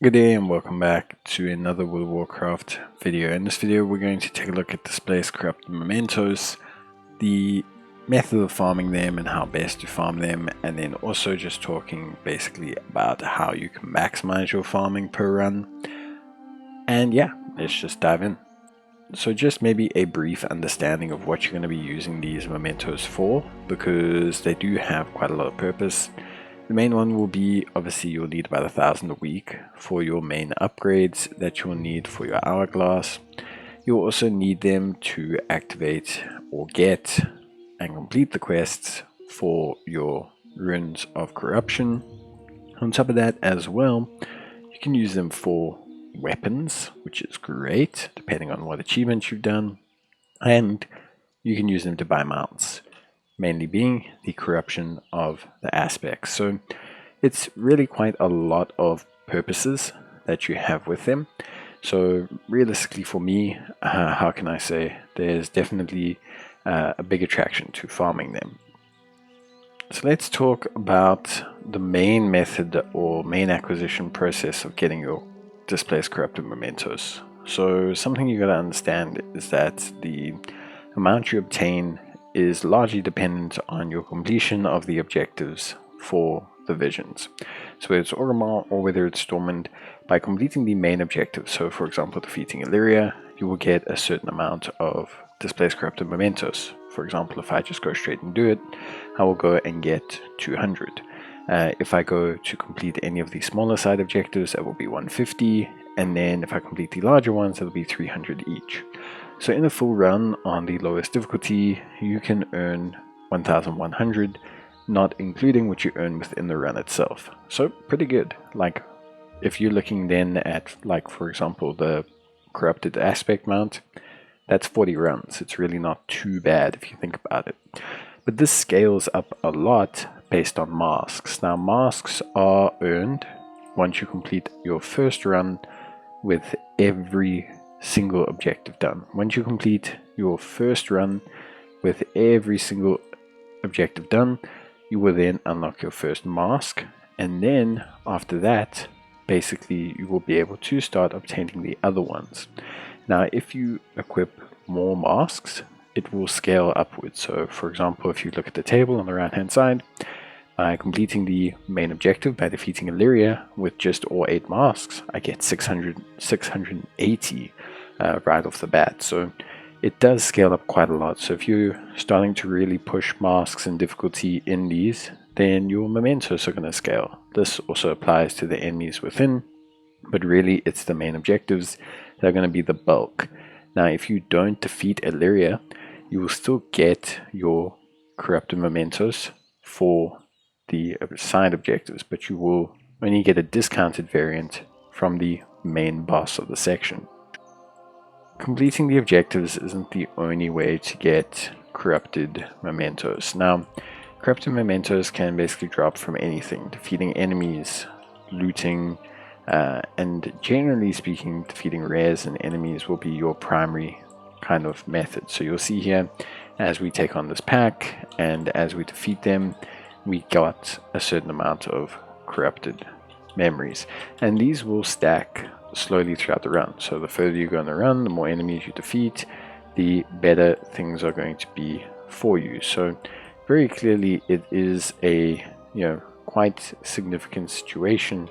Good day and welcome back to another World of Warcraft video. In this video we're going to take a look at Displaced, Corrupted Mementos, the method of farming them and how best to farm them, and then also just talking basically about how you can maximize your farming per run. And yeah, let's just dive in. So just maybe a brief understanding of what you're going to be using these mementos for, because they do have quite a lot of purpose. The main one will be, obviously you'll need about 1,000 a week for your main upgrades that you'll need for your hourglass. You'll also need them to activate or get and complete the quests for your runes of corruption. On top of that as well, you can use them for weapons, which is great depending on what achievements you've done, and you can use them to buy mounts, mainly being the corruption of the aspects. So it's really quite a lot of purposes that you have with them. So realistically for me, how can I say, there's definitely a big attraction to farming them. So let's talk about the main method or main acquisition process of getting your Displaced Corrupted Mementos. So something you got to understand is that the amount you obtain is largely dependent on your completion of the objectives for the visions. So whether it's Orgrimmar or whether it's Stormwind, by completing the main objective, so for example defeating Illyria, you will get a certain amount of Displaced Corrupted Mementos. For example, if I just go straight and do it, I will go and get 200. If I go to complete any of the smaller side objectives, that will be 150, and then if I complete the larger ones, it'll be 300 each. So in a full run on the lowest difficulty, you can earn 1,100, not including what you earn within the run itself. So pretty good. Like if you're looking then at, like for example, the corrupted aspect mount, that's 40 runs. It's really not too bad if you think about it. But this scales up a lot based on masks. Now masks are earned once you complete your first run with every single objective done. Once you complete your first run with every single objective done, you will then unlock your first mask, and then after that basically you will be able to start obtaining the other ones. Now if you equip more masks, it will scale upwards. So for example, if you look at the table on the right hand side, by completing the main objective by defeating Illyria with just all 8 masks, I get 680 right off the bat. So it does scale up quite a lot. So if you're starting to really push masks and difficulty in these, then your mementos are going to scale. This also applies to the enemies within, but really it's the main objectives that are going to be the bulk. Now if you don't defeat Illyria, you will still get your corrupted mementos for the side objectives, but you will only get a discounted variant from the main boss of the section. Completing the objectives isn't the only way to get corrupted mementos. Now, corrupted mementos can basically drop from anything: defeating enemies, looting, and generally speaking, defeating rares and enemies will be your primary kind of method. So you'll see here, as we take on this pack and as we defeat them, we got a certain amount of corrupted memories, and these will stack slowly throughout the run. So the further you go on the run, the more enemies you defeat, the better things are going to be for you. So very clearly it is a quite significant situation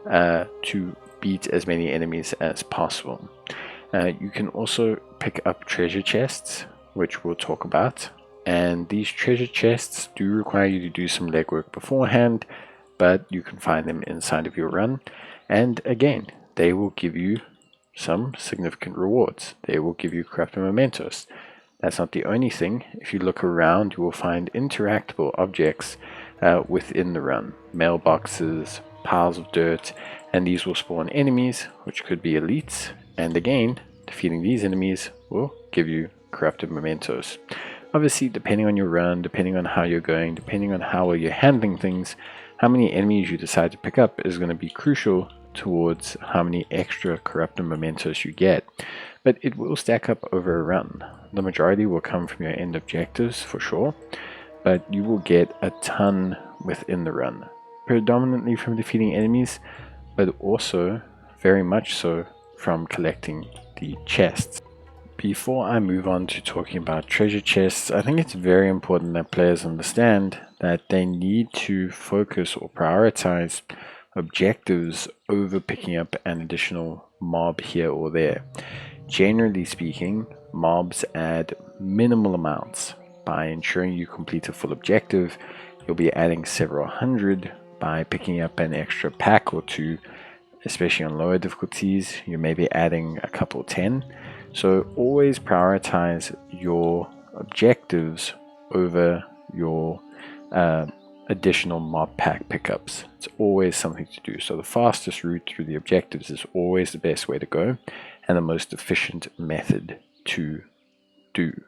to beat as many enemies as possible. You can also pick up treasure chests, which we'll talk about. And these treasure chests do require you to do some legwork beforehand, but you can find them inside of your run. And again, they will give you some significant rewards. They will give you corrupted mementos. That's not the only thing. If you look around, you will find interactable objects within the run. Mailboxes, piles of dirt, and these will spawn enemies, which could be elites. And again, defeating these enemies will give you corrupted mementos. Obviously, depending on your run, depending on how you're going, depending on how well you're handling things, how many enemies you decide to pick up is going to be crucial towards how many extra corrupted mementos you get. But it will stack up over a run. The majority will come from your end objectives for sure, but you will get a ton within the run, predominantly from defeating enemies, but also very much so from collecting the chests. Before I move on to talking about treasure chests, I think it's very important that players understand that they need to focus or prioritize objectives over picking up an additional mob here or there. Generally speaking, mobs add minimal amounts. By ensuring you complete a full objective, you'll be adding several hundred. By picking up an extra pack or two, especially on lower difficulties, you may be adding a couple 10. So always prioritize your objectives over your additional mob pack pickups. It's always something to do. So the fastest route through the objectives is always the best way to go and the most efficient method to do.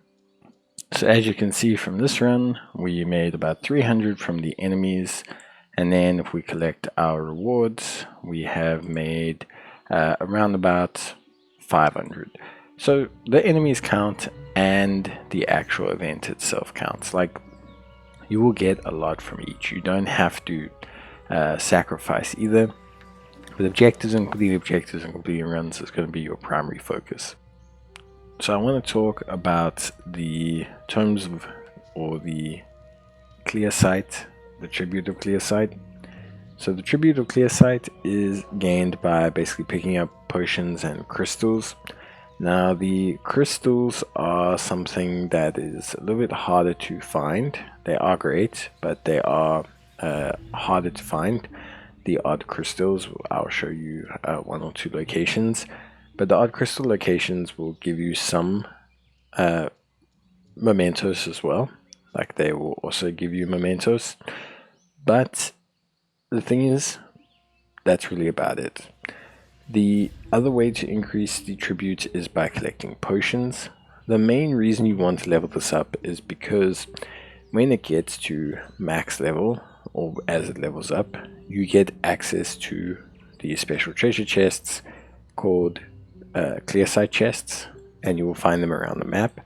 So as you can see from this run, we made about 300 from the enemies, and then if we collect our rewards, we have made around about 500. So the enemies count and the actual event itself counts. Like, you will get a lot from each. You don't have to sacrifice either. With objectives and completing runs is going to be your primary focus. So I want to talk about the terms of, or the clear sight, the tribute of clear sight. So the tribute of clear sight is gained by basically picking up potions and crystals. Now the crystals are something that is a little bit harder to find. They are great, but they are harder to find. The odd crystals, I'll show you one or two locations, but the odd crystal locations will give you some mementos as well. Like, they will also give you mementos, but the thing is, that's really about it. The other way to increase the tribute is by collecting potions. The main reason you want to level this up is because when it gets to max level, or as it levels up, you get access to the special treasure chests called clear sight chests, and you will find them around the map,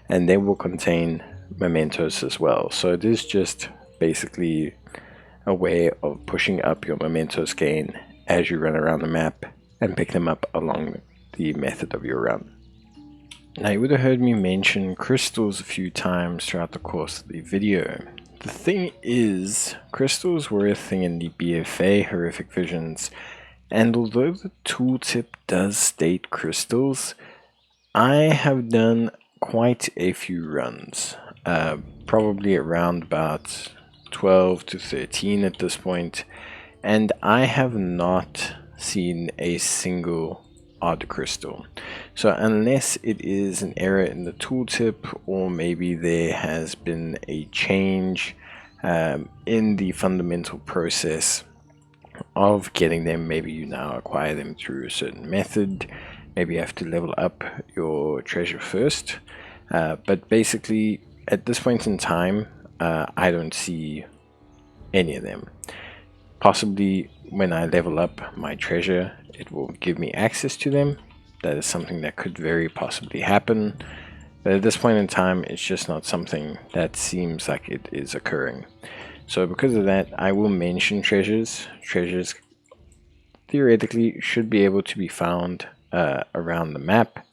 and they will contain mementos as well. So it is just basically a way of pushing up your mementos gain as you run around the map and pick them up along the method of your run. Now, you would have heard me mention crystals a few times throughout the course of the video. The thing is, crystals were a thing in the BFA Horrific Visions, and although the tooltip does state crystals, I have done quite a few runs, probably around about 12 to 13 at this point, and I have not seen a single odd crystal. So unless it is an error in the tooltip, or maybe there has been a change in the fundamental process of getting them, maybe you now acquire them through a certain method, maybe you have to level up your treasure first, but basically at this point in time I don't see any of them. Possibly when I level up my treasure, it will give me access to them. That is something that could very possibly happen, but at this point in time it's just not something that seems like it is occurring. So because of that, I will mention treasures. Treasures theoretically should be able to be found around the map.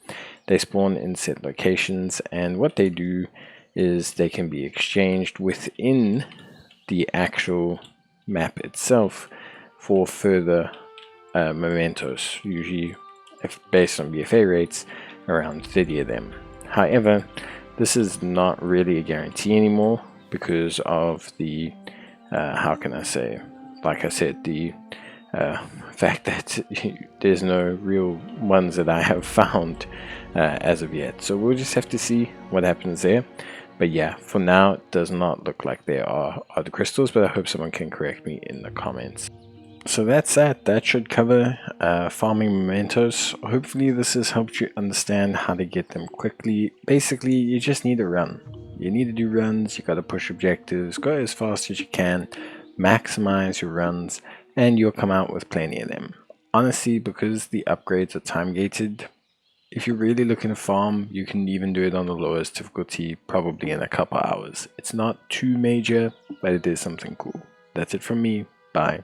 They spawn in set locations, and what they do is they can be exchanged within the actual map itself for further mementos, usually if based on BFA rates, around 30 of them. However, this is not really a guarantee anymore because of the how can I say, like I said, the fact that there's no real ones that I have found as of yet. So we'll just have to see what happens there. But yeah, for now it does not look like there are other crystals, but I hope someone can correct me in the comments. So that's that. That should cover farming mementos. Hopefully this has helped you understand how to get them quickly. Basically, you just need to run. You need to do runs, you got to push objectives, go as fast as you can, maximize your runs, and you'll come out with plenty of them. Honestly, because the upgrades are time gated, if you're really looking to farm, you can even do it on the lowest difficulty, probably in a couple hours. It's not too major, but it is something cool. That's it from me. Bye.